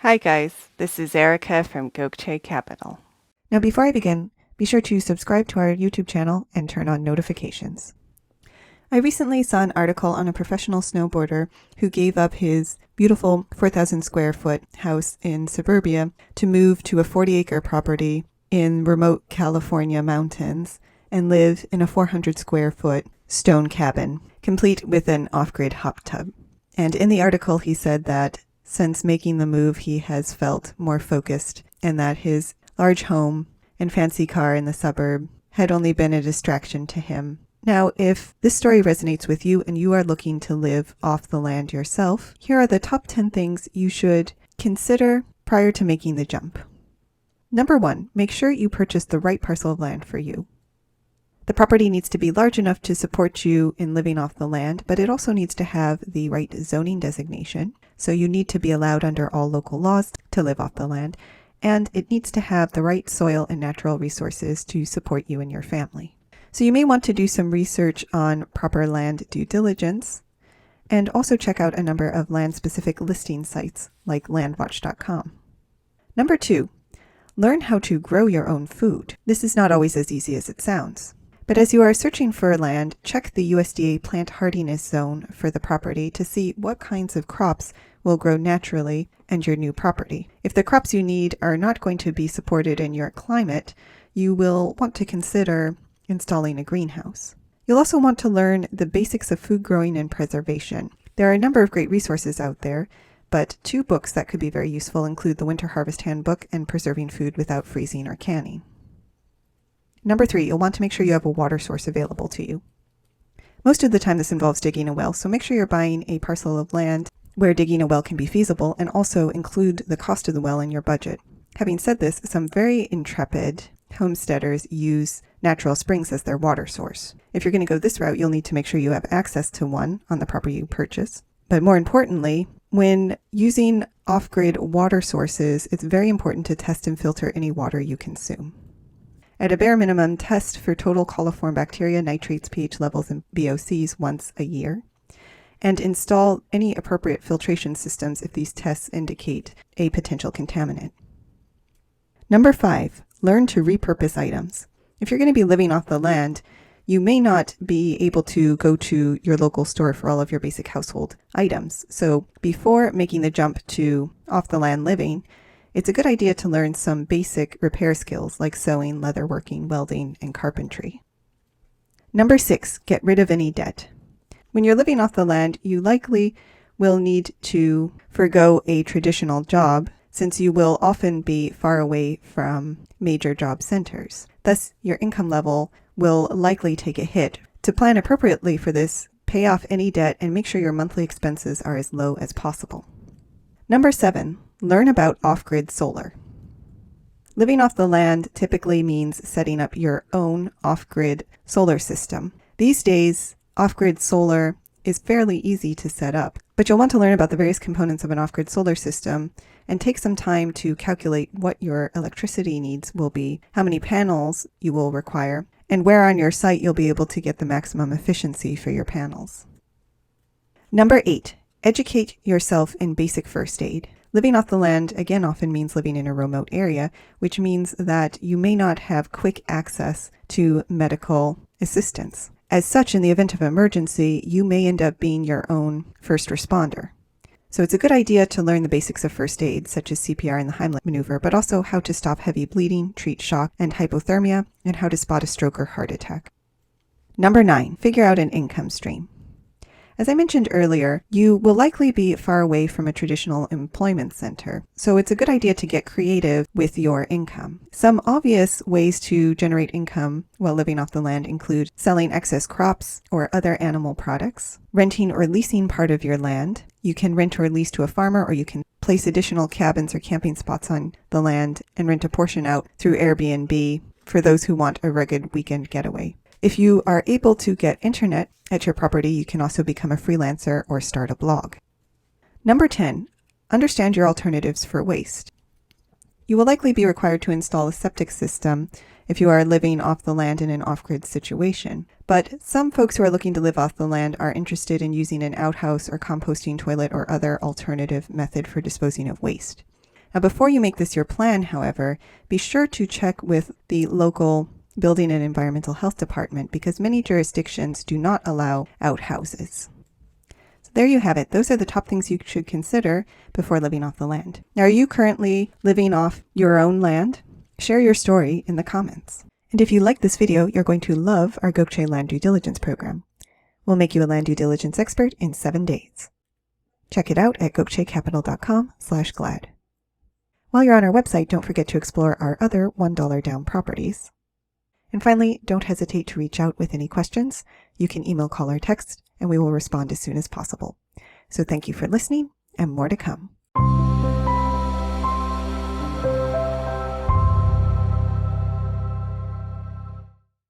Hi guys, this is Erica from Gokce Capital. Now before I begin, be sure to subscribe to our YouTube channel and turn on notifications. I recently saw an article on a professional snowboarder who gave up his beautiful 4,000 square foot house in suburbia to move to a 40-acre property in remote California mountains and live in a 400 square foot stone cabin, complete with an off-grid hot tub. And in the article he said that since making the move he has felt more focused and that his large home and fancy car in the suburb had only been a distraction to him. Now, if this story resonates with you and you are looking to live off the land yourself, here are the top 10 things you should consider prior to making the jump. Number 1, make sure you purchase the right parcel of land for you. The property needs to be large enough to support you in living off the land, but it also needs to have the right zoning designation. So you need to be allowed under all local laws to live off the land, and it needs to have the right soil and natural resources to support you and your family. So you may want to do some research on proper land due diligence and also check out a number of land-specific listing sites like landwatch.com. Number 2, learn how to grow your own food. This is not always as easy as it sounds. But as you are searching for land, check the USDA plant hardiness zone for the property to see what kinds of crops will grow naturally in your new property. If the crops you need are not going to be supported in your climate, you will want to consider installing a greenhouse. You'll also want to learn the basics of food growing and preservation. There are a number of great resources out there, but 2 books that could be very useful include the Winter Harvest Handbook and Preserving Food Without Freezing or Canning. Number 3, you'll want to make sure you have a water source available to you. Most of the time this involves digging a well, so make sure you're buying a parcel of land where digging a well can be feasible and also include the cost of the well in your budget. Having said this, some very intrepid homesteaders use natural springs as their water source. If you're going to go this route, you'll need to make sure you have access to one on the property you purchase. But more importantly, when using off-grid water sources, it's very important to test and filter any water you consume. At a bare minimum, test for total coliform bacteria, nitrates, pH levels, and VOCs once a year, and install any appropriate filtration systems if these tests indicate a potential contaminant. Number 5, learn to repurpose items. If you're going to be living off the land, you may not be able to go to your local store for all of your basic household items. So before making the jump to off-the-land living, it's a good idea to learn some basic repair skills like sewing, leatherworking, welding, and carpentry. Number 6, get rid of any debt. When you're living off the land, you likely will need to forgo a traditional job since you will often be far away from major job centers. Thus, your income level will likely take a hit. To plan appropriately for this, pay off any debt and make sure your monthly expenses are as low as possible. Number 7, learn about off-grid solar. Living off the land typically means setting up your own off-grid solar system. These days, off-grid solar is fairly easy to set up, but you'll want to learn about the various components of an off-grid solar system and take some time to calculate what your electricity needs will be, how many panels you will require, and where on your site you'll be able to get the maximum efficiency for your panels. Number 8, educate yourself in basic first aid. Living off the land, again, often means living in a remote area, which means that you may not have quick access to medical assistance. As such, in the event of emergency, you may end up being your own first responder. So it's a good idea to learn the basics of first aid, such as CPR and the Heimlich maneuver, but also how to stop heavy bleeding, treat shock and hypothermia, and how to spot a stroke or heart attack. Number 9, figure out an income stream. As I mentioned earlier, you will likely be far away from a traditional employment center, so it's a good idea to get creative with your income. Some obvious ways to generate income while living off the land include selling excess crops or other animal products, renting or leasing part of your land. You can rent or lease to a farmer, or you can place additional cabins or camping spots on the land and rent a portion out through Airbnb for those who want a rugged weekend getaway. If you are able to get internet at your property, you can also become a freelancer or start a blog. Number 10, understand your alternatives for waste. You will likely be required to install a septic system if you are living off the land in an off-grid situation. But some folks who are looking to live off the land are interested in using an outhouse or composting toilet or other alternative method for disposing of waste. Now, before you make this your plan, however, be sure to check with the local Building and Environmental Health Department because many jurisdictions do not allow outhouses. So there you have it. Those are the top things you should consider before living off the land. Now, are you currently living off your own land? Share your story in the comments. And if you like this video, you're going to love our Gokce Land Due Diligence program. We'll make you a land due diligence expert in 7 days. Check it out at gokcecapital.com/glad. While you're on our website, don't forget to explore our other $1 down properties. And finally, don't hesitate to reach out with any questions. You can email, call, or text, and we will respond as soon as possible. So thank you for listening, and more to come.